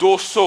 200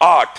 8।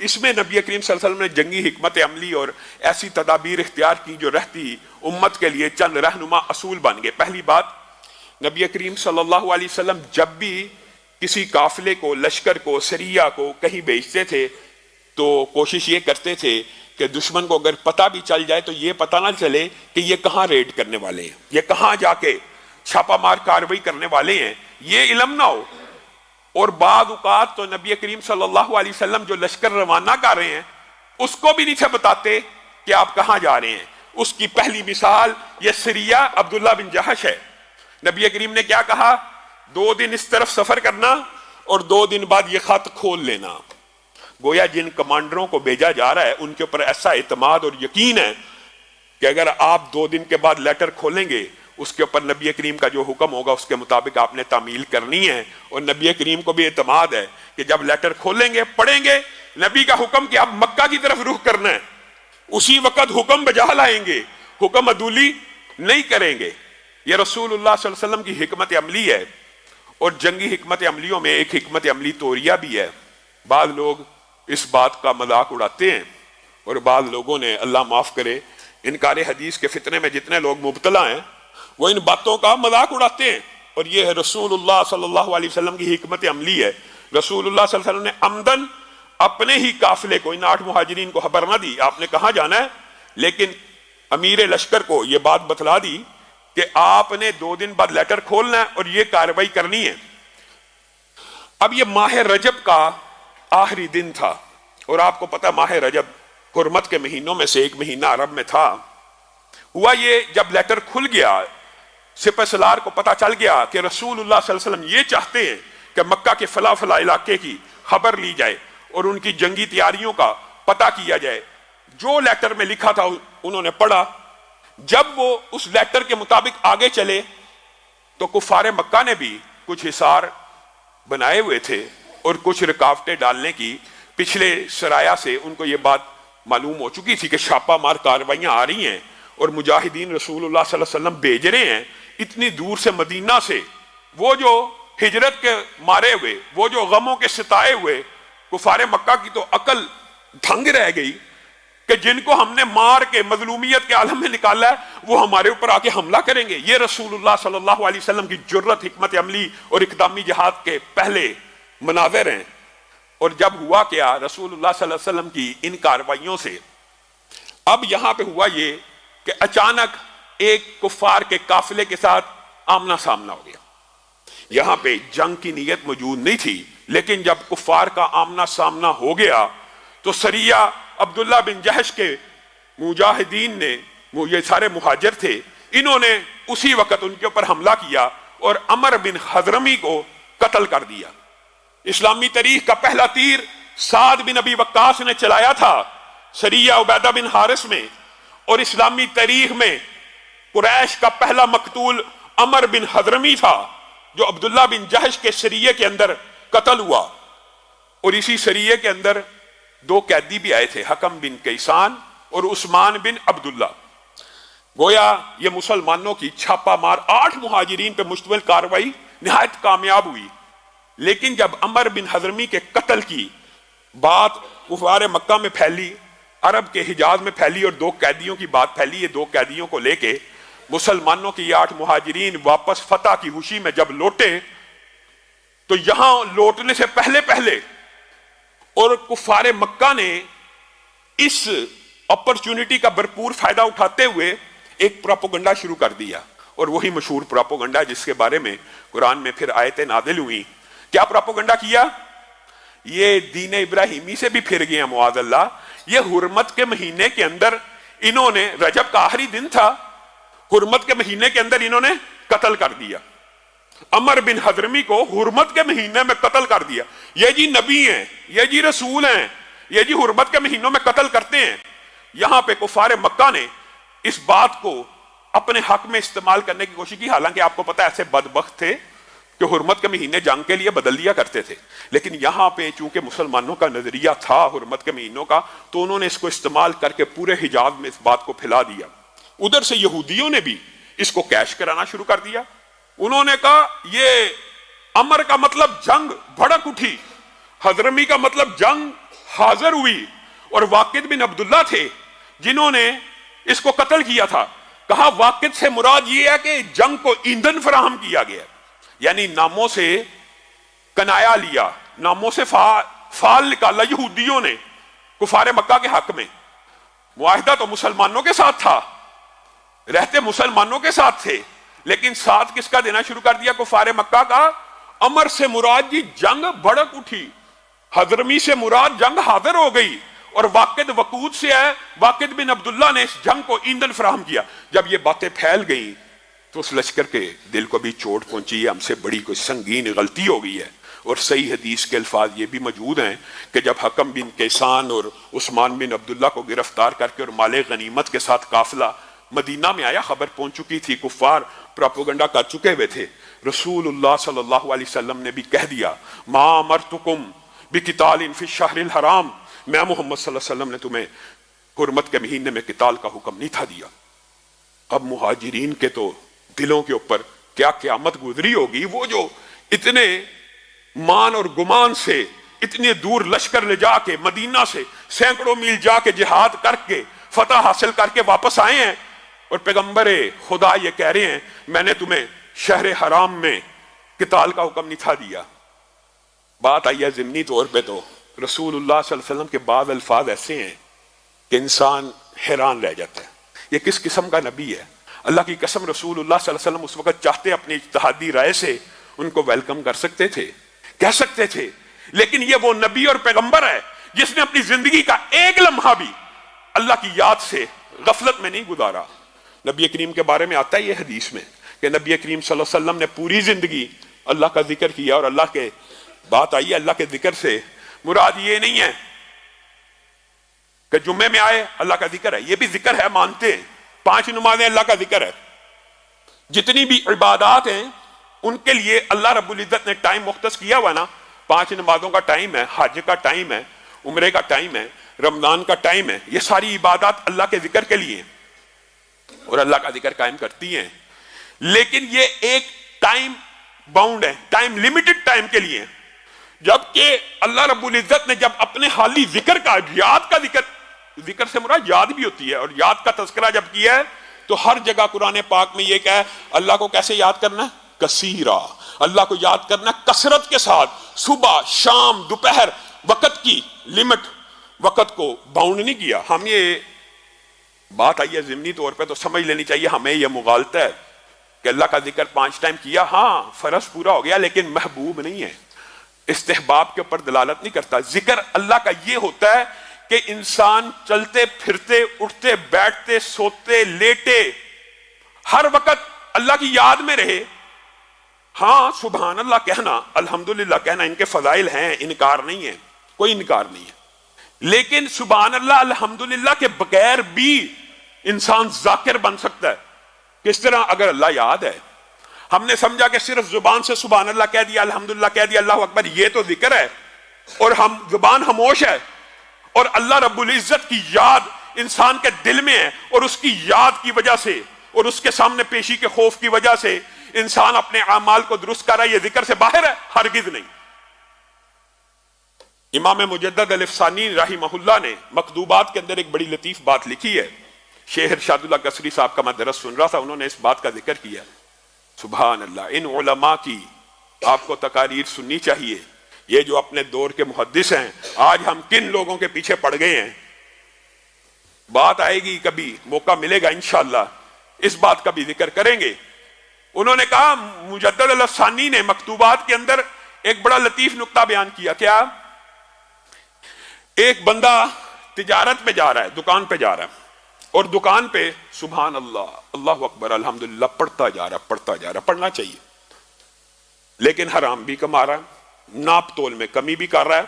اس میں نبی کریم صلی اللہ علیہ وسلم نے جنگی حکمت عملی اور ایسی تدابیر اختیار کی جو رہتی امت کے لیے چند رہنما اصول بن گئے۔ پہلی بات، نبی کریم صلی اللہ علیہ وسلم جب بھی کسی قافلے کو، لشکر کو، سریہ کو کہیں بھیجتے تھے تو کوشش یہ کرتے تھے کہ دشمن کو اگر پتہ بھی چل جائے تو یہ پتہ نہ چلے کہ یہ کہاں ریڈ کرنے والے ہیں، یہ کہاں جا کے چھاپا مار کاروائی کرنے والے ہیں، یہ علم نہ ہو۔ اور بعض اوقات تو نبی کریم صلی اللہ علیہ وسلم جو لشکر روانہ کر رہے ہیں اس کو بھی نہیں تھے بتاتے کہ آپ کہاں جا رہے ہیں۔ اس کی پہلی مثال یہ سریہ عبداللہ بن جہش ہے۔ نبی کریم نے کیا کہا؟ 2 دن اس طرف سفر کرنا اور 2 دن بعد یہ خط کھول لینا۔ گویا جن کمانڈروں کو بھیجا جا رہا ہے ان کے اوپر ایسا اعتماد اور یقین ہے کہ اگر آپ 2 دن کے بعد لیٹر کھولیں گے اس کے اوپر نبی کریم کا جو حکم ہوگا اس کے مطابق آپ نے تعمیل کرنی ہے۔ اور نبی کریم کو بھی اعتماد ہے کہ جب لیٹر کھولیں گے، پڑھیں گے، نبی کا حکم کہ آپ مکہ کی طرف رخ کرنا ہے، اسی وقت حکم بجا لائیں گے، حکم عدولی نہیں کریں گے۔ یہ رسول اللہ صلی اللہ علیہ وسلم کی حکمت عملی ہے۔ اور جنگی حکمت عملیوں میں ایک حکمت عملی توریہ بھی ہے۔ بعض لوگ اس بات کا مذاق اڑاتے ہیں اور بعض لوگوں نے، اللہ معاف کرے، انکار حدیث کے فتنے میں جتنے لوگ مبتلا ہیں وہ ان باتوں کا مذاق اڑاتے ہیں، اور یہ ہے رسول اللہ صلی اللہ علیہ وسلم کی حکمت عملی ہے۔ رسول اللہ صلی اللہ علیہ وسلم نے عمدن اپنے ہی قافلے کو، ان 8 مہاجرین کو خبر نہ دی آپ نے کہاں جانا ہے، لیکن امیر لشکر کو یہ بات بتلا دی کہ آپ نے 2 دن بعد لیٹر کھولنا ہے اور یہ کارروائی کرنی ہے۔ اب یہ ماہ رجب کا آخری دن تھا، اور آپ کو پتا ماہ رجب حرمت کے مہینوں میں سے ایک مہینہ عرب میں تھا۔ ہوا یہ، جب لیٹر کھل گیا، سپہ سالار کو پتا چل گیا کہ رسول اللہ صلی اللہ علیہ وسلم یہ چاہتے ہیں کہ مکہ کے فلاں فلاں علاقے کی خبر لی جائے اور ان کی جنگی تیاریوں کا پتہ کیا جائے۔ جو لیٹر میں لکھا تھا انہوں نے پڑھا۔ جب وہ اس لیٹر کے مطابق آگے چلے تو کفار مکہ نے بھی کچھ حصار بنائے ہوئے تھے اور کچھ رکاوٹیں ڈالنے کی پچھلے سرایہ سے ان کو یہ بات معلوم ہو چکی تھی کہ چھاپا مار کاروائیاں آ رہی ہیں اور مجاہدین رسول اللہ صلی اللہ علیہ وسلم بھیج رہے ہیں اتنی دور سے مدینہ سے۔ وہ جو ہجرت کے مارے ہوئے، وہ جو غموں کے ستائے ہوئے کفار مکہ کی تو عقل دھنگ رہ گئی کہ جن کو ہم نے مار کے مظلومیت کے عالم میں نکالا ہے وہ ہمارے اوپر آ کے حملہ کریں گے۔ یہ رسول اللہ صلی اللہ علیہ وسلم کی جرت، حکمت عملی اور اقدامی جہاد کے پہلے مناظر ہیں۔ اور جب ہوا کیا، رسول اللہ صلی اللہ علیہ وسلم کی ان کارروائیوں سے اب یہاں پہ ہوا یہ کہ اچانک ایک کفار کے قافلے کے ساتھ آمنا سامنا ہو گیا۔ یہاں پہ جنگ کی نیت موجود نہیں تھی، لیکن جب کفار کا آمنا سامنا ہو گیا تو سریہ عبداللہ بن جہش کے مجاہدین نے، یہ سارے مہاجر تھے، انہوں نے اسی وقت ان کے اوپر حملہ کیا اور عمر بن حضرمی کو قتل کر دیا۔ اسلامی تاریخ کا پہلا تیر سعد بن ابی وقاص نے چلایا تھا سریہ عبیدہ بن حارث میں، اور اسلامی تاریخ میں قریش کا پہلا مقتول عمر بن حضرمی تھا جو عبداللہ بن جہش کے سریے کے اندر قتل ہوا۔ اور اسی سریے کے اندر 2 قیدی بھی آئے تھے، حکم بن کیسان اور عثمان بن عبداللہ۔ گویا یہ مسلمانوں کی چھاپا مار 8 مہاجرین پہ مشتمل کاروائی نہایت کامیاب ہوئی۔ لیکن جب عمر بن حضرمی کے قتل کی بات کفار مکہ میں پھیلی، عرب کے حجاز میں پھیلی اور 2 قیدیوں کی بات پھیلی، یہ 2 قیدیوں کو لے کے مسلمانوں کی 8 مہاجرین واپس فتح کی خوشی میں جب لوٹے تو یہاں لوٹنے سے پہلے اور کفار مکہ نے اس اپرچونٹی کا بھرپور فائدہ اٹھاتے ہوئے ایک پروپیگنڈا شروع کر دیا، اور وہی مشہور پروپیگنڈا جس کے بارے میں قرآن میں پھر آیتیں نازل ہوئی۔ کیا پروپیگنڈا کیا؟ یہ دین ابراہیمی سے بھی پھر گئے ہیں معاذ اللہ۔ یہ حرمت کے مہینے کے اندر انہوں نے، رجب کا آخری دن تھا، حرمت کے مہینے کے اندر انہوں نے قتل کر دیا عمر بن حضرمی کو، حرمت کے مہینے میں قتل کر دیا۔ یہ جی نبی ہیں، یہ جی رسول ہیں، یہ جی حرمت کے مہینوں میں قتل کرتے ہیں۔ یہاں پہ کفار مکہ نے اس بات کو اپنے حق میں استعمال کرنے کی کوشش کی، حالانکہ آپ کو پتا ایسے بدبخت تھے کہ حرمت کے مہینے جنگ کے لیے بدل دیا کرتے تھے، لیکن یہاں پہ چونکہ مسلمانوں کا نظریہ تھا حرمت کے مہینوں کا، تو انہوں نے اس کو استعمال کر کے پورے حجاز میں اس بات کو پھیلا دیا۔ ادھر سے یہودیوں نے بھی اس کو کیش کرانا شروع کر دیا۔ انہوں نے کہا یہ عمر کا مطلب جنگ، بھڑک اٹھی، حضرمی کا مطلب جنگ، حاضر ہوئی اور واقد بن عبداللہ تھے جنہوں نے اس کو قتل کیا تھا. کہا واقد سے مراد یہ ہے کہ جنگ کو ایندھن فراہم کیا گیا, یعنی ناموں سے کنایا لیا, ناموں سے فال نکالا یہودیوں نے کفار مکہ کے حق میں. معاہدہ تو مسلمانوں کے ساتھ تھا, رہتے مسلمانوں کے ساتھ تھے, لیکن ساتھ کس کا دینا شروع کر دیا؟ کفار مکہ کا. امر سے مراد جی جنگ بھڑک اٹھی, حضرمی سے مراد جنگ حاضر ہو گئی, اور واقد وقود سے ہے, واقد بن عبداللہ نے اس جنگ کو ایندھن فراہم کیا. جب یہ باتیں پھیل گئیں تو اس لشکر کے دل کو بھی چوٹ پہنچی ہے, ہم سے بڑی کوئی سنگین غلطی ہو گئی ہے. اور صحیح حدیث کے الفاظ یہ بھی موجود ہیں کہ جب حکم بن کیسان اور عثمان بن عبداللہ کو گرفتار کر کے اور مال غنیمت کے ساتھ قافلہ مدینہ میں آیا, خبر پہنچ چکی تھی, کفار پروپیگنڈا کر چکے ہوئے تھے, رسول اللہ صلی اللہ علیہ وسلم نے بھی کہہ دیا ما امرتکم بقتال فی الشہر الحرام, میں محمد صلی اللہ علیہ وسلم نے تمہیں حرمت کے مہینے میں قتال کا حکم نہیں تھا دیا. اب مہاجرین کے تو دلوں کے اوپر کیا قیامت گزری ہوگی, وہ جو اتنے مان اور گمان سے اتنے دور لشکر لے جا کے مدینہ سے سینکڑوں میل جا کے جہاد کر کے فتح حاصل کر کے واپس آئے ہیں, اور پیغمبر خدا یہ کہہ رہے ہیں میں نے تمہیں شہر حرام میں قتال کا حکم نہیں تھا دیا. بات آئی ہے ضمنی طور پہ تو رسول اللہ صلی اللہ علیہ وسلم کے بعض الفاظ ایسے ہیں کہ انسان حیران رہ جاتا ہے, یہ کس قسم کا نبی ہے. اللہ کی قسم رسول اللہ صلی اللہ علیہ وسلم اس وقت چاہتے اپنی اجتہادی رائے سے ان کو ویلکم کر سکتے تھے, کہہ سکتے تھے, لیکن یہ وہ نبی اور پیغمبر ہے جس نے اپنی زندگی کا ایک لمحہ بھی اللہ کی یاد سے غفلت میں نہیں گزارا. نبی کریم کے بارے میں آتا ہے یہ حدیث میں کہ نبی کریم صلی اللہ علیہ وسلم نے پوری زندگی اللہ کا ذکر کیا, اور اللہ کے بات آئی ہے اللہ کے ذکر سے مراد یہ نہیں ہے کہ جمعے میں آئے اللہ کا ذکر ہے, یہ بھی ذکر ہے, مانتے ہیں 5 نمازیں اللہ کا ذکر ہے, جتنی بھی عبادات ہیں ان کے لیے اللہ رب العزت نے ٹائم مختص کیا ہوا نا. 5 نمازوں کا ٹائم ہے, حج کا ٹائم ہے, عمرے کا ٹائم ہے, رمضان کا ٹائم ہے, یہ ساری عبادات اللہ کے ذکر کے لیے اور اللہ کا ذکر قائم کرتی ہیں, لیکن یہ ایک ٹائم باؤنڈ ہے, ٹائم لیمیٹڈ ٹائم کے لیے. جبکہ اللہ رب العزت نے جب اپنے حالی ذکر کا, یاد کا ذکر سے مراد یاد بھی ہوتی ہے, اور یاد کا تذکرہ جب کیا ہے تو ہر جگہ قرآن پاک میں یہ کہ اللہ کو کیسے یاد کرنا ہے, کثیرہ, اللہ کو یاد کرنا کثرت کے ساتھ, صبح شام دوپہر, وقت کی لمٹ, وقت کو باؤنڈ نہیں کیا. ہم یہ بات آئی ہے ضمنی طور پہ تو سمجھ لینی چاہیے, ہمیں یہ مغالطہ ہے کہ اللہ کا ذکر 5 ٹائم کیا, ہاں فرض پورا ہو گیا, لیکن محبوب نہیں ہے, استحباب کے اوپر دلالت نہیں کرتا. ذکر اللہ کا یہ ہوتا ہے کہ انسان چلتے پھرتے اٹھتے بیٹھتے سوتے لیٹے ہر وقت اللہ کی یاد میں رہے. ہاں سبحان اللہ کہنا, الحمدللہ کہنا, ان کے فضائل ہیں, انکار نہیں ہے, کوئی انکار نہیں ہے, لیکن سبحان اللہ الحمدللہ کے بغیر بھی انسان ذاکر بن سکتا ہے. کس طرح؟ اگر اللہ یاد ہے, ہم نے سمجھا کہ صرف زبان سے سبحان اللہ کہہ دیا, الحمدللہ کہہ دیا, اللہ اکبر, یہ تو ذکر ہے, اور ہم زبان خاموش ہے, اور اللہ رب العزت کی یاد انسان کے دل میں ہے, اور اس کی یاد کی وجہ سے اور اس کے سامنے پیشی کے خوف کی وجہ سے انسان اپنے اعمال کو درست کر رہا ہے, یہ ذکر سے باہر ہے؟ ہرگز نہیں. امام مجدد الافسانی رحمہ اللہ نے مکتوبات کے اندر ایک بڑی لطیف بات لکھی ہے. شیخ ارشاد اللہ قصری صاحب کا میں درس سن رہا تھا, انہوں نے اس بات کا ذکر کیا. سبحان اللہ, ان علماء کی آپ کو تقاریر سننی چاہیے, یہ جو اپنے دور کے محدث ہیں. آج ہم کن لوگوں کے پیچھے پڑ گئے ہیں, بات آئے گی, کبھی موقع ملے گا انشاءاللہ اس بات کا بھی ذکر کریں گے. انہوں نے کہا, مجدد الافسانی نے مکتوبات کے اندر ایک بڑا لطیف نقطہ بیان کیا. کیا؟ ایک بندہ تجارت پہ جا رہا ہے, دکان پہ جا رہا ہے, اور دکان پہ سبحان اللہ, اللہ اکبر, الحمدللہ پڑھتا جا رہا, پڑھنا چاہیے, لیکن حرام بھی کما رہا ہے, ناپ تول میں کمی بھی کر رہا ہے,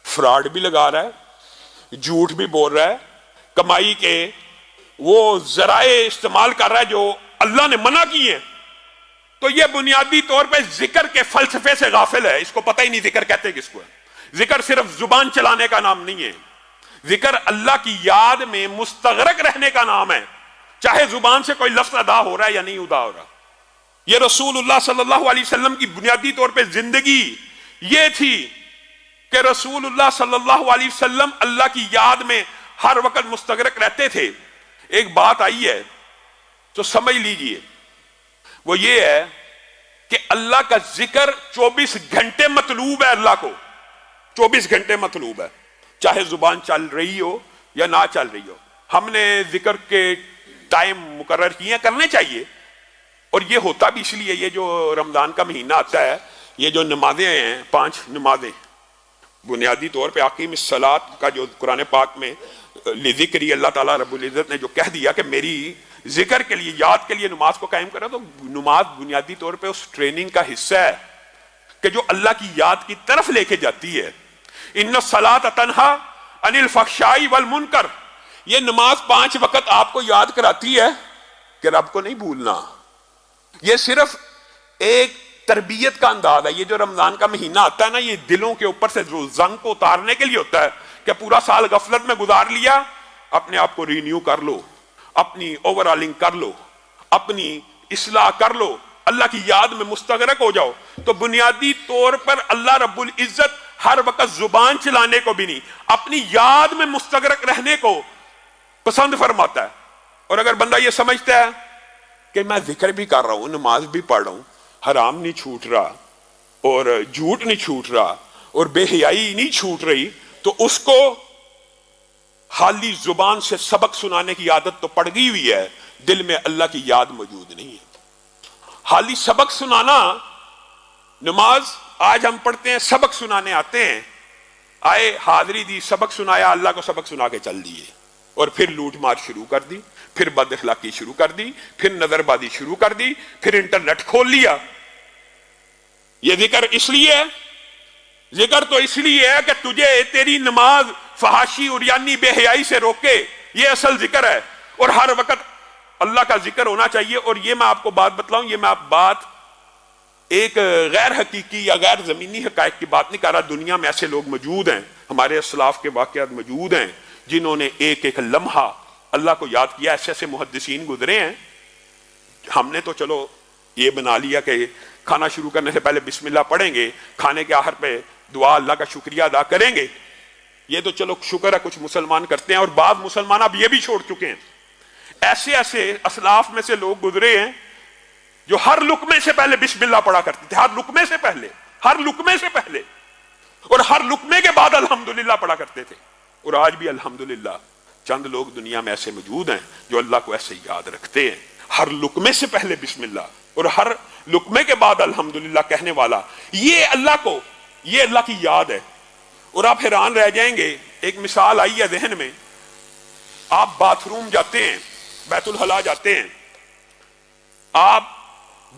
فراڈ بھی لگا رہا ہے, جھوٹ بھی بول رہا ہے, کمائی کے وہ ذرائع استعمال کر رہا ہے جو اللہ نے منع کی ہیں. تو یہ بنیادی طور پہ ذکر کے فلسفے سے غافل ہے, اس کو پتہ ہی نہیں ذکر کہتے کس کو ہے. ذکر صرف زبان چلانے کا نام نہیں ہے, ذکر اللہ کی یاد میں مستغرق رہنے کا نام ہے, چاہے زبان سے کوئی لفظ ادا ہو رہا ہے یا نہیں ادا ہو رہا. یہ رسول اللہ صلی اللہ علیہ وسلم کی بنیادی طور پہ زندگی یہ تھی کہ رسول اللہ صلی اللہ علیہ وسلم اللہ کی یاد میں ہر وقت مستغرق رہتے تھے، ایک بات آئی ہے تو سمجھ لیجئے، وہ یہ ہے کہ اللہ کا ذکر 24 گھنٹے مطلوب ہے، اللہ کو 24 گھنٹے مطلوب ہے، چاہے زبان چل رہی ہو یا نہ چل رہی ہو۔ ہم نے ذکر کے ٹائم مقرر کیے ہیں، کرنے چاہیے، اور یہ ہوتا بھی اس لیے، یہ جو رمضان کا مہینہ آتا ہے، یہ جو نمازیں ہیں 5 نمازیں، بنیادی طور پہ اقیم الصلاۃ کا جو قرآن پاک میں لذکری اللہ تعالیٰ رب العزت نے جو کہہ دیا کہ میری ذکر کے لیے، یاد کے لیے نماز کو قائم کرا، تو نماز بنیادی طور پہ اس ٹریننگ کا حصہ ہے کہ جو اللہ کی یاد کی طرف لے کے جاتی ہے۔ ان الصلاۃ تنہا عن الفحشاء والمنکر، یہ نماز 5 وقت آپ کو یاد کراتی ہے کہ رب کو نہیں بھولنا۔ یہ صرف ایک تربیت کا انداز ہے۔ یہ جو رمضان کا مہینہ آتا ہے نا، یہ دلوں کے اوپر سے جو زنگ کو اتارنے کے لیے ہوتا ہے کہ پورا سال غفلت میں گزار لیا، اپنے آپ کو رینیو کر لو، اپنی اوورالنگ کر لو، اپنی اصلاح کر لو، اللہ کی یاد میں مستغرق ہو جاؤ۔ تو بنیادی طور پر اللہ رب العزت ہر وقت زبان چلانے کو بھی نہیں، اپنی یاد میں مستغرق رہنے کو پسند فرماتا ہے۔ اور اگر بندہ یہ سمجھتا ہے کہ میں ذکر بھی کر رہا ہوں، نماز بھی پڑھ رہا ہوں، حرام نہیں چھوٹ رہا اور جھوٹ نہیں چھوٹ رہا اور بے حیائی نہیں چھوٹ رہی، تو اس کو خالی زبان سے سبق سنانے کی عادت تو پڑ گئی ہوئی ہے، دل میں اللہ کی یاد موجود نہیں ہے۔ خالی سبق سنانا، نماز آج ہم پڑھتے ہیں، سبق سنانے آتے ہیں، آئے حاضری دی، سبق سنایا، اللہ کو سبق سنا کے چل دیے، اور پھر لوٹ مار شروع کر دی، پھر بد اخلاقی شروع کر دی، پھر نظر بازی شروع کر دی، پھر انٹرنیٹ کھول لیا۔ یہ ذکر اس لیے ہے، ذکر تو اس لیے ہے کہ تجھے تیری نماز فحاشی عریانی بے حیائی سے روکے، یہ اصل ذکر ہے۔ اور ہر وقت اللہ کا ذکر ہونا چاہیے۔ اور یہ میں آپ کو بات بتلاؤں، یہ میں آپ بات ایک غیر حقیقی یا غیر زمینی حقائق کی بات نہیں کر رہا، دنیا میں ایسے لوگ موجود ہیں، ہمارے اسلاف کے واقعات موجود ہیں جنہوں نے ایک ایک لمحہ اللہ کو یاد کیا، ایسے ایسے محدثین گزرے ہیں۔ ہم نے تو چلو یہ بنا لیا کہ کھانا شروع کرنے سے پہلے بسم اللہ پڑھیں گے، کھانے کے آخر پہ دعا اللہ کا شکریہ ادا کریں گے، یہ تو چلو شکر ہے کچھ مسلمان کرتے ہیں، اور بعض مسلمان اب یہ بھی چھوڑ چکے ہیں۔ ایسے ایسے اسلاف میں سے لوگ گزرے ہیں جو ہر لقمے سے پہلے بسم اللہ پڑھا کرتے تھے، ہر لقمے سے پہلے، ہر لقمے سے پہلے، اور ہر لقمے کے بعد الحمدللہ پڑھا کرتے تھے۔ اور آج بھی الحمدللہ چند لوگ دنیا میں ایسے موجود ہیں جو اللہ کو ایسے یاد رکھتے ہیں، ہر لقمے سے پہلے بسم اللہ اور ہر لقمے کے بعد الحمدللہ کہنے والا، یہ اللہ کو، یہ اللہ کی یاد ہے۔ اور آپ حیران رہ جائیں گے، ایک مثال آئی ہے ذہن میں، آپ باتھ روم جاتے ہیں، بیت الخلاء جاتے ہیں، آپ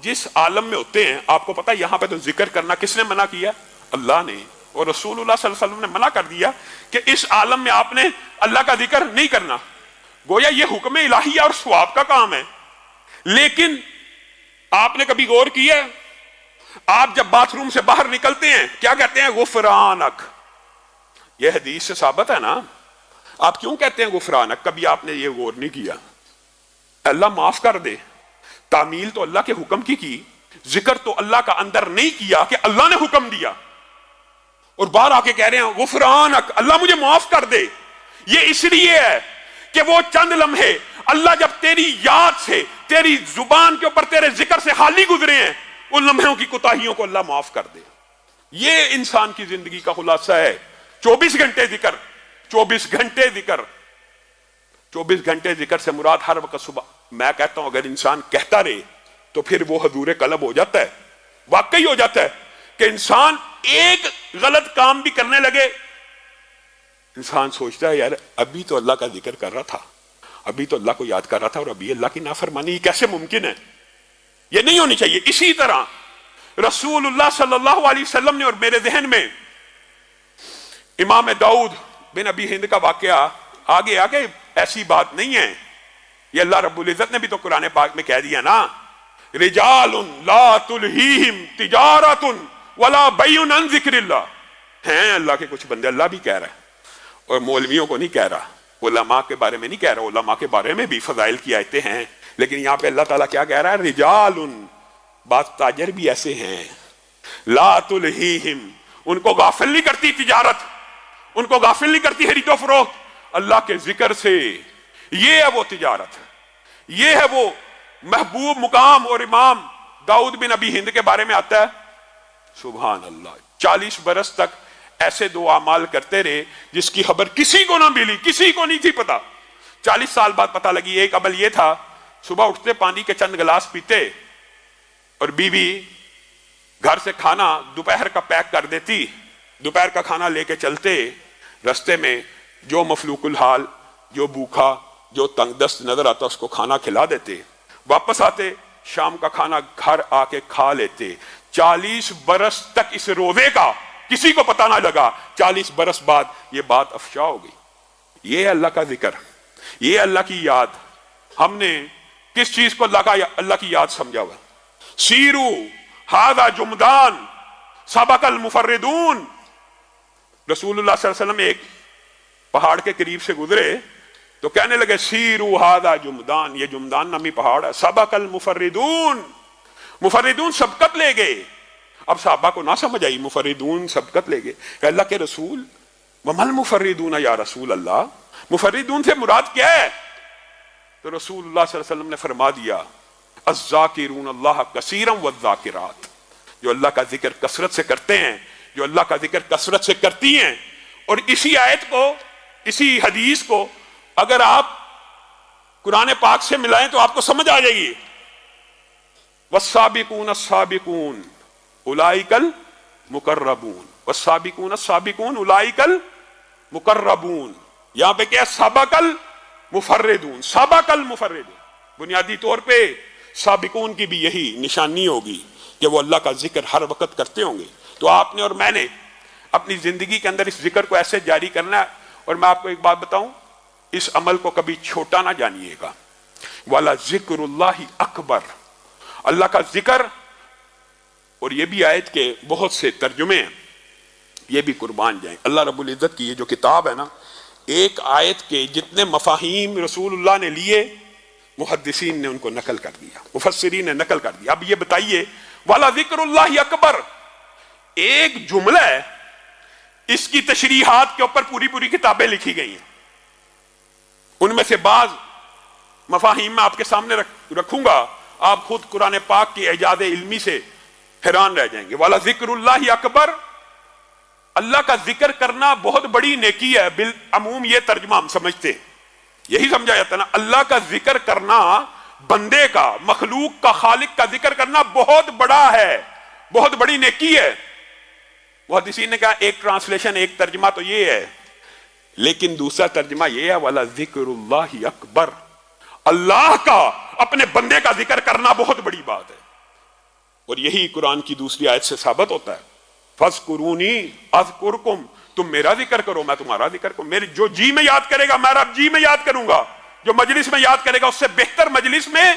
جس عالم میں ہوتے ہیں، آپ کو پتا یہاں پہ تو ذکر کرنا کس نے منع کیا؟ اللہ نے، اور رسول اللہ صلی اللہ علیہ وسلم نے منع کر دیا کہ اس عالم میں آپ نے اللہ کا ذکر نہیں کرنا، گویا یہ حکم الہی اور ثواب کا کام ہے۔ لیکن آپ نے کبھی غور کیا، آپ جب باتھ روم سے باہر نکلتے ہیں کیا کہتے ہیں؟ غفرانک۔ یہ حدیث سے ثابت ہے نا، آپ کیوں کہتے ہیں غفرانک؟ کبھی آپ نے یہ غور نہیں کیا؟ اللہ معاف کر دے، تعمیل تو اللہ کے حکم کی، ذکر تو اللہ کا اندر نہیں کیا کہ اللہ نے حکم دیا، اور باہر آ کے کہہ رہے ہیں غفرانک، اللہ مجھے معاف کر دے۔ یہ اس لیے ہے کہ وہ چند لمحے اللہ جب تیری یاد سے، تیری زبان کے اوپر تیرے ذکر سے خالی گزرے ہیں، ان لمحوں کی کوتاہیوں کو اللہ معاف کر دے۔ یہ انسان کی زندگی کا خلاصہ ہے۔ 24 گھنٹے ذکر، 24 گھنٹے ذکر، 24 گھنٹے ذکر سے مراد ہر وقت صبح، میں کہتا ہوں اگر انسان کہتا رہے تو پھر وہ حضور قلب ہو جاتا ہے، واقعی ہو جاتا ہے کہ انسان ایک غلط کام بھی کرنے لگے، انسان سوچتا ہے یار ابھی تو اللہ کا ذکر کر رہا تھا، ابھی تو اللہ کو یاد کر رہا تھا، اور ابھی اللہ کی نافرمانی، یہ کیسے ممکن ہے؟ یہ نہیں ہونی چاہیے۔ اسی طرح رسول اللہ صلی اللہ علیہ وسلم نے، اور میرے ذہن میں امام داؤد بن ابی ہند کا واقعہ آگے آگے، ایسی بات نہیں ہے، یہ اللہ رب العزت نے بھی تو قرآن پاک میں کہہ دیا نا، رجال لا تلہیہم تجارت ولا بیع عن ذکر اللہ، ہیں اللہ کے کچھ بندے، اللہ بھی کہہ رہا ہے، اور مولویوں کو نہیں کہہ رہا، علماء کے بارے میں نہیں کہہ رہا، علماء کے بارے میں بھی فضائل کی آیتیں ہیں، لیکن یہاں پہ اللہ تعالیٰ کیا کہہ رہا ہے؟ رجال، بعض تاجر بھی ایسے ہیں، لا تلہیہم، ان کو غافل نہیں کرتی تجارت، ان کو غافل نہیں کرتی خرید و فروخت اللہ کے ذکر سے۔ یہ ہے وہ تجارت، یہ ہے وہ محبوب مقام۔ اور امام داؤد بن ابی ہند کے بارے میں آتا ہے سبحان اللہ 40 برس تک ایسے دو اعمال کرتے رہے جس کی خبر کسی کو نہ ملی، کسی کو نہیں تھی پتا، 40 سال بعد پتا لگی۔ ایک عمل یہ تھا، صبح اٹھتے پانی کے چند گلاس پیتے اور بیوی گھر سے کھانا دوپہر کا پیک کر دیتی، دوپہر کا کھانا لے کے چلتے، رستے میں جو مفلوق الحال، جو بھوکا، جو تنگ دست نظر آتا اس کو کھانا کھلا دیتے، واپس آتے شام کا کھانا گھر آ کے کھا لیتے۔ 40 برس تک اس روزے کا کسی کو پتہ نہ لگا، 40 برس بعد یہ بات افشا ہو گئی۔ یہ ہے اللہ کا ذکر، یہ اللہ کی یاد۔ ہم نے کس چیز کو اللہ کی یاد سمجھا ہوا؟ سیرو ھذا جمدان سبق المفردون۔ رسول اللہ صلی اللہ علیہ وسلم ایک پہاڑ کے قریب سے گزرے تو کہنے لگے سیرو ھذا جمدان، یہ جمدان نامی پہاڑ ہے، سبق المفردون، مفردون سبقت لے گئے۔ اب صحابہ کو نہ سمجھ آئی، مفردون سبقت لے گئے، کہ اللہ کے رسول ومل مفردون یا رسول اللہ، مفردون سے مراد کیا ہے؟ تو رسول اللہ صلی اللہ علیہ وسلم نے فرما دیا الذاکرون اللہ کثیرا والذاکرات، جو اللہ کا ذکر کثرت سے کرتے ہیں، جو اللہ کا ذکر کثرت سے کرتی ہیں۔ اور اسی آیت کو، اسی حدیث کو اگر آپ قرآن پاک سے ملائیں تو آپ کو سمجھ آ جائے گی۔ والسابقون السابقون اولئک المقربون، والسابقون السابقون اولئک المقربون۔ یہاں پہ کیا؟ سبق المفردون، سبق المفردون۔ بنیادی طور پہ سابقون کی بھی یہی نشانی ہوگی کہ وہ اللہ کا ذکر ہر وقت کرتے ہوں گے۔ تو آپ نے اور میں نے اپنی زندگی کے اندر اس ذکر کو ایسے جاری کرنا ہے۔ اور میں آپ کو ایک بات بتاؤں، اس عمل کو کبھی چھوٹا نہ جانیے گا۔ والا ذکر اللہ اکبر، اللہ کا ذکر۔ اور یہ بھی آیت کے بہت سے ترجمے ہیں، یہ بھی قربان جائیں۔ اللہ رب العزت کی یہ جو کتاب ہے نا، ایک آیت کے جتنے مفاہیم رسول اللہ نے لیے، محدثین نے ان کو نقل کر دیا، مفسرین نے نقل کر دیا۔ اب یہ بتائیے والا ذکر اللہ اکبر ایک جملہ ہے، اس کی تشریحات کے اوپر پوری پوری کتابیں لکھی گئی ہیں۔ ان میں سے بعض مفاہیم میں آپ کے سامنے رکھوں گا، آپ خود قرآن پاک کی اعجاز علمی سے حیران رہ جائیں گے۔ والا ذکر اللہ اکبر، اللہ کا ذکر کرنا بہت بڑی نیکی ہے۔ بالعموم یہ ترجمہ ہم سمجھتے ہیں، یہی سمجھا جاتا ہے نا، اللہ کا ذکر کرنا، بندے کا، مخلوق کا، خالق کا ذکر کرنا بہت بڑا ہے، بہت بڑی نیکی ہے۔ محدثین نے کہا ایک ٹرانسلیشن، ایک ترجمہ تو یہ ہے، لیکن دوسرا ترجمہ یہ ہے والا ذکر اللہ اکبر، اللہ کا، اپنے بندے کا ذکر کرنا بہت بڑی بات ہے۔ اور یہی قرآن کی دوسری آیت سے ثابت ہوتا ہے فَاذْكُرُونِي أَذْكُرْكُمْ، تم میرا ذکر کرو میں تمہارا ذکر کروں۔ میرے جو جی میں یاد کرے گا میں رب جی میں یاد کروں گا، جو مجلس میں یاد کرے گا اس سے بہتر مجلس میں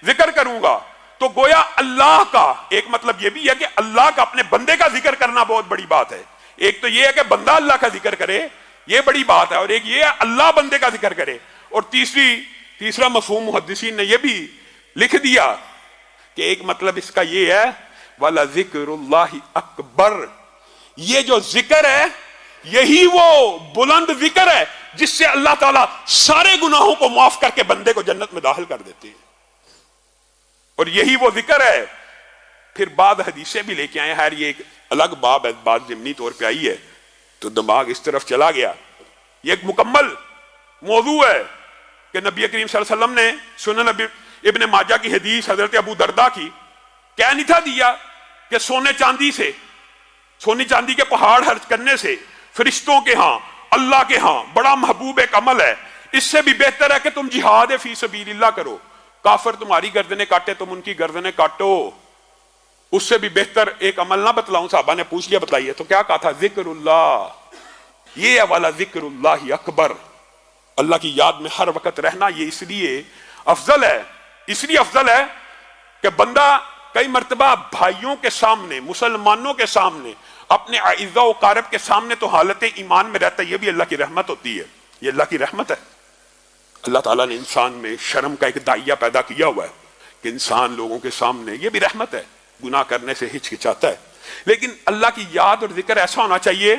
ذکر کروں گا۔ تو گویا اللہ کا ایک مطلب یہ بھی ہے کہ اللہ کا اپنے بندے کا ذکر کرنا بہت بڑی بات ہے۔ ایک تو یہ ہے کہ بندہ اللہ کا ذکر کرے، یہ بڑی بات ہے، اور ایک یہ ہے اللہ بندے کا ذکر کرے۔ اور تیسرا مفہوم محدثین نے یہ بھی لکھ دیا کہ ایک مطلب اس کا یہ ہے والا ذکر اللہ اکبر، یہ جو ذکر ہے یہی وہ بلند ذکر ہے جس سے اللہ تعالیٰ سارے گناہوں کو معاف کر کے بندے کو جنت میں داخل کر دیتے ہیں۔ اور یہی وہ ذکر ہے۔ پھر بعض حدیثیں بھی لے کے آئے، خیر یہ ایک الگ باب ہے، بات ضمنی طور پہ آئی ہے تو دماغ اس طرف چلا گیا۔ یہ ایک مکمل موضوع ہے کہ نبی کریم صلی اللہ علیہ وسلم نے سنن ابن ماجہ کی حدیث حضرت ابو درداء کی کہہ نہیں تھا دیا کہ سونے چاندی کے پہاڑ خرچ کرنے سے فرشتوں کے ہاں، اللہ کے ہاں بڑا محبوب ایک عمل ہے، اس سے بھی بہتر ہے کہ تم جہاد فی سبیل اللہ کرو، کافر تمہاری گردنیں کاٹے تم ان کی گردنیں کاٹو، اس سے بھی بہتر ایک عمل نہ بتلاؤں؟ صحابہ نے پوچھ لیا بتائیے، تو کیا کہا تھا؟ ذکر اللہ، یہ والا ذکر اللہ اکبر، اللہ کی یاد میں ہر وقت رہنا۔ یہ اس لیے افضل ہے کہ بندہ کئی مرتبہ بھائیوں کے سامنے، مسلمانوں کے سامنے، اپنے اعزاء و اقارب کے سامنے تو حالت ایمان میں رہتا ہے، یہ بھی اللہ کی رحمت ہوتی ہے، یہ اللہ کی رحمت ہے۔ اللہ تعالیٰ نے انسان میں شرم کا ایک دائیا پیدا کیا ہوا ہے کہ انسان لوگوں کے سامنے، یہ بھی رحمت ہے، گناہ کرنے سے ہچکچاتا ہے، لیکن اللہ کی یاد اور ذکر ایسا ہونا چاہیے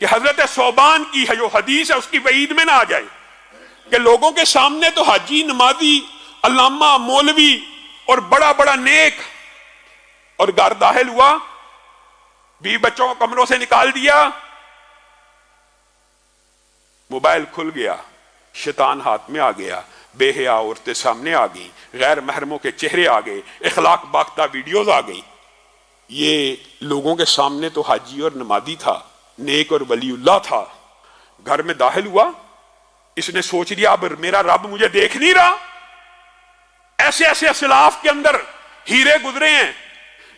کہ حضرت ثوبان کی ہے جو حدیث ہے اس کی وعید میں نہ آ جائے کہ لوگوں کے سامنے تو حاجی، نمازی، علامہ، مولوی اور بڑا بڑا نیک، اور گھر داخل ہوا، بیوی بچوں کو کمروں سے نکال دیا، موبائل کھل گیا، شیطان ہاتھ میں آ گیا، بے حیا عورتیں سامنے آ گئیں، غیر محرموں کے چہرے آ گئے، اخلاق باختہ ویڈیوز آ گئی. یہ لوگوں کے سامنے تو حاجی اور نمازی تھا، نیک اور ولی اللہ تھا. گھر میں داخل ہوا، اس نے سوچ لیا اب میرا رب مجھے دیکھ نہیں رہا. ایسے ایسے اسلاف کے اندر ہیرے گزرے ہیں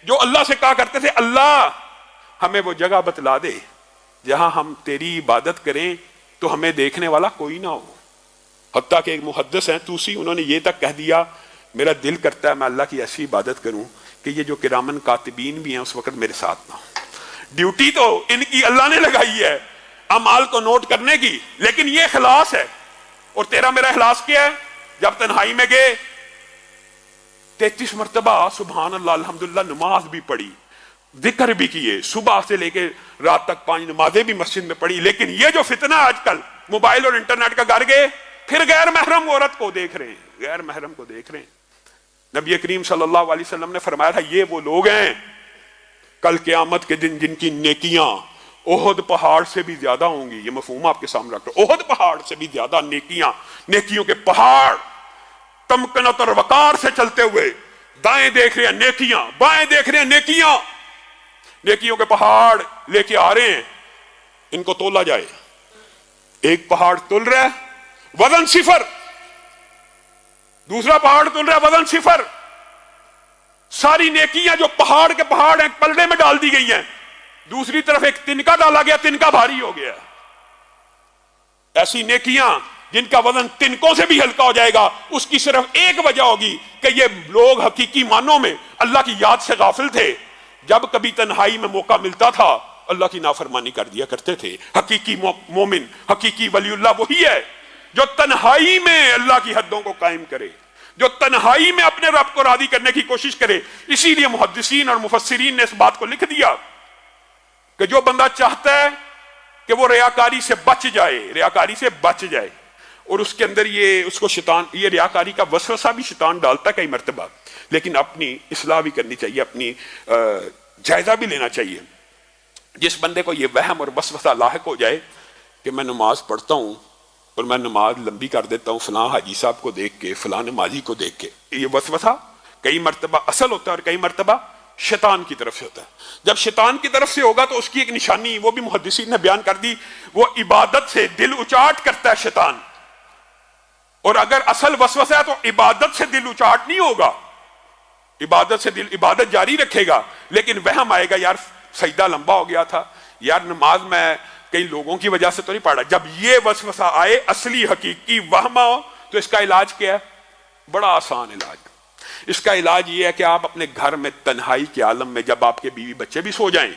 جو اللہ سے کہا کرتے تھے اللہ ہمیں وہ جگہ بتلا دے جہاں ہم تیری عبادت کریں تو ہمیں دیکھنے والا کوئی نہ ہو. حتیٰ کہ ایک محدث ہیں توسی، انہوں نے یہ تک کہہ دیا میرا دل کرتا ہے میں اللہ کی ایسی عبادت کروں کہ یہ جو کرامن کاتبین بھی ہیں اس وقت میرے ساتھ نہ ہو. ڈیوٹی تو ان کی اللہ نے لگائی ہے اعمال کو نوٹ کرنے کی، لیکن یہ اخلاص ہے. اور تیرا میرا اخلاص کیا ہے؟ جب تنہائی میں گئے 33 مرتبہ سبحان اللہ الحمدللہ نماز بھی پڑھی، ذکر بھی کیے، صبح سے لے کے رات تک 5 نمازیں بھی مسجد میں پڑھی. لیکن یہ جو فتنہ آج کل موبائل اور انٹرنیٹ کا گھر گئے، پھر غیر محرم عورت کو دیکھ رہے ہیں، غیر محرم کو دیکھ رہے ہیں. نبی کریم صلی اللہ علیہ وسلم نے فرمایا تھا یہ وہ لوگ ہیں کل قیامت کے دن جن کی نیکیاں احد پہاڑ سے بھی زیادہ ہوں گی. یہ مفہوم آپ کے سامنے رکھ رہا ہوں، احد پہاڑ سے بھی زیادہ نیکیاں، نیکیوں کے پہاڑ تمکنت اور وقار سے چلتے ہوئے، دائیں دیکھ رہے ہیں نیکیاں، بائیں دیکھ رہے ہیں نیکیاں، نیکیوں کے پہاڑ لے کے آ رہے ہیں. ان کو تولا جائے، ایک پہاڑ تل رہا ہے وزن 0، دوسرا پہاڑ تل رہا ہے وزن 0. ساری نیکیاں جو پہاڑ کے پہاڑ ہیں پلڑے میں ڈال دی گئی ہیں، دوسری طرف ایک تنکا ڈالا گیا، تنکا بھاری ہو گیا. ایسی نیکیاں جن کا وزن تنکوں سے بھی ہلکا ہو جائے گا، اس کی صرف ایک وجہ ہوگی کہ یہ لوگ حقیقی معنوں میں اللہ کی یاد سے غافل تھے. جب کبھی تنہائی میں موقع ملتا تھا اللہ کی نافرمانی کر دیا کرتے تھے. حقیقی مومن، حقیقی ولی اللہ وہی ہے جو تنہائی میں اللہ کی حدوں کو قائم کرے، جو تنہائی میں اپنے رب کو راضی کرنے کی کوشش کرے. اسی لیے محدثین اور مفسرین نے اس بات کو لکھ دیا کہ جو بندہ چاہتا ہے کہ وہ ریاکاری سے بچ جائے، ریاکاری سے بچ جائے، اور اس کے اندر یہ اس کو شیطان، یہ ریاکاری کا وسوسہ بھی شیطان ڈالتا ہے کئی مرتبہ، لیکن اپنی اصلاح بھی کرنی چاہیے، اپنی جائزہ بھی لینا چاہیے. جس بندے کو یہ وہم اور وسوسہ لاحق ہو جائے کہ میں نماز پڑھتا ہوں اور میں نماز لمبی کر دیتا ہوں فلاں حاجی صاحب کو دیکھ کے، فلاں نمازی کو دیکھ کے، یہ وسوسہ کئی مرتبہ اصل ہوتا ہے اور کئی مرتبہ شیطان کی طرف سے ہوتا ہے. جب شیطان کی طرف سے ہوگا تو اس کی ایک نشانی وہ بھی محدثین نے بیان کر دی، وہ عبادت سے دل اچاٹ کرتا ہے شیطان. اور اگر اصل وسوسہ ہے تو عبادت سے دل اچاٹ نہیں ہوگا، عبادت سے دل عبادت جاری رکھے گا، لیکن وہم آئے گا یار سجدہ لمبا ہو گیا تھا، یار نماز میں کئی لوگوں کی وجہ سے تو نہیں پڑھا. جب یہ وسوسہ آئے اصلی حقیقی وہم ہو تو اس کا علاج کیا ہے؟ بڑا آسان علاج. اس کا علاج یہ ہے کہ آپ اپنے گھر میں تنہائی کے عالم میں جب آپ کے بیوی بچے بھی سو جائیں،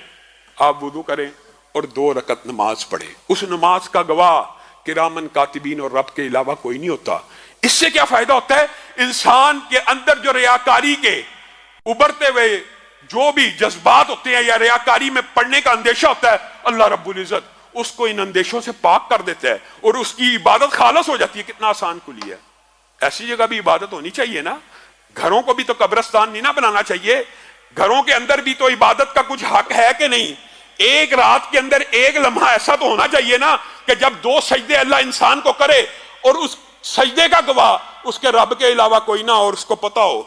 آپ وضو کریں اور 2 رکعت نماز پڑھیں. اس نماز کا گواہ کرامن کاتبین اور رب کے علاوہ کوئی نہیں ہوتا. اس سے کیا فائدہ ہوتا ہے؟ انسان کے اندر جو ریاکاری کے ابھرتے ہوئے جو بھی جذبات ہوتے ہیں یا ریاکاری میں پڑنے کا اندیشہ ہوتا ہے، اللہ رب العزت اس کو ان اندیشوں سے پاک کر دیتا ہے اور اس کی عبادت خالص ہو جاتی ہے. کتنا آسان کلی ہے. ایسی جگہ بھی عبادت ہونی چاہیے نا. گھروں کو بھی تو قبرستان نہیں نہ بنانا چاہیے. گھروں کے اندر بھی تو عبادت کا کچھ حق ہے کہ نہیں؟ ایک رات کے اندر ایک لمحہ ایسا تو ہونا چاہیے نا کہ جب 2 سجدے اللہ انسان کو کرے اور اس سجدے کا گواہ اس کے رب کے علاوہ کوئی نہ، اور اس کو پتا ہو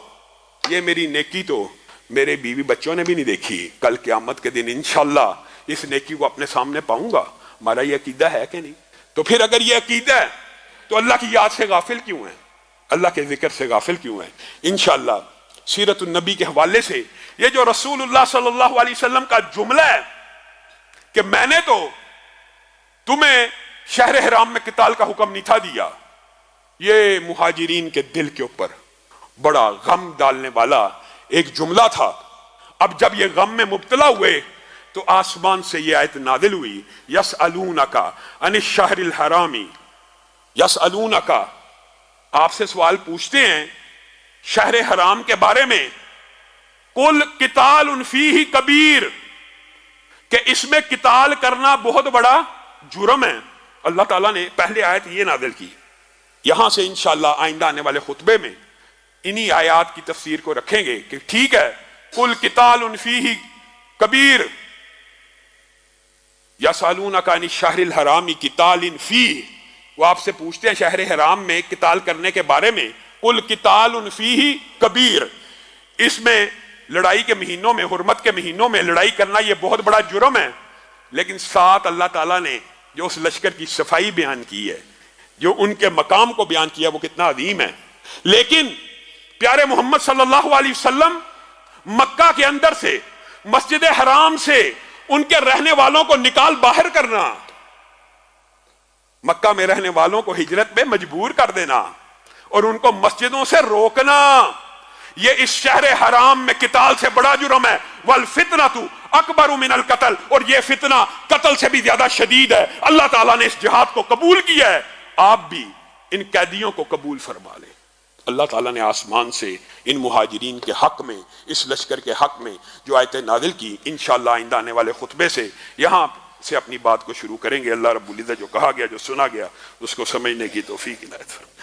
یہ میری نیکی تو میرے بیوی بچوں نے بھی نہیں دیکھی، کل قیامت کے دن انشاءاللہ اس نیکی کو اپنے سامنے پاؤں گا. ہمارا یہ عقیدہ ہے کہ نہیں؟ تو پھر اگر یہ عقیدہ ہے تو اللہ کی یاد سے غافل کیوں ہیں؟ اللہ کے ذکر سے غافل کیوں ہیں؟ انشاءاللہ سیرت النبی کے حوالے سے یہ جو رسول اللہ صلی اللہ علیہ وسلم کا جملہ ہے کہ میں نے تو تمہیں شہر حرام میں قتال کا حکم نہیں تھا دیا، یہ مہاجرین کے دل کے اوپر بڑا غم ڈالنے والا ایک جملہ تھا. اب جب یہ غم میں مبتلا ہوئے تو آسمان سے یہ آیت نازل ہوئی، یسألونک عن الشہر الحرام، یسألونک آپ سے سوال پوچھتے ہیں شہر حرام کے بارے میں، قل قتال فیہ کبیر، کہ اس میں قتال کرنا بہت بڑا جرم ہے، اللہ تعالیٰ نے پہلے آیت یہ نازل کی. یہاں سے انشاءاللہ آئندہ آنے والے خطبے میں انہی آیات کی تفسیر کو رکھیں گے کہ ٹھیک ہے قل قتال فیہ کبیر یسألونک عن الشہر الحرام قتال فیہ، وہ آپ سے پوچھتے ہیں شہر حرام میں قتال کرنے کے بارے میں. قل قتال فیہ کبیر، اس میں لڑائی کے مہینوں میں، حرمت کے مہینوں میں لڑائی کرنا یہ بہت بڑا جرم ہے. لیکن ساتھ اللہ تعالیٰ نے جو اس لشکر کی صفائی بیان کی ہے، جو ان کے مقام کو بیان کیا، وہ کتنا عظیم ہے. لیکن پیارے محمد صلی اللہ علیہ وسلم مکہ کے اندر سے، مسجد حرام سے ان کے رہنے والوں کو نکال باہر کرنا، مکہ میں رہنے والوں کو ہجرت میں مجبور کر دینا اور ان کو مسجدوں سے روکنا، یہ اس شہر حرام میں قتال سے بڑا جرم ہے. والفتنة اکبر من القتل، اور یہ فتنہ قتل سے بھی زیادہ شدید ہے. اللہ تعالیٰ نے اس جہاد کو قبول کیا ہے، آپ بھی ان قیدیوں کو قبول فرما لیں. اللہ تعالیٰ نے آسمان سے ان مہاجرین کے حق میں، اس لشکر کے حق میں جو آیتیں نازل کی، انشاءاللہ آئندہ آنے والے خطبے سے یہاں سے اپنی بات کو شروع کریں گے. اللہ رب العزت جو کہا گیا، جو سنا گیا، اس کو سمجھنے کی توفیق عنایت فرمائے.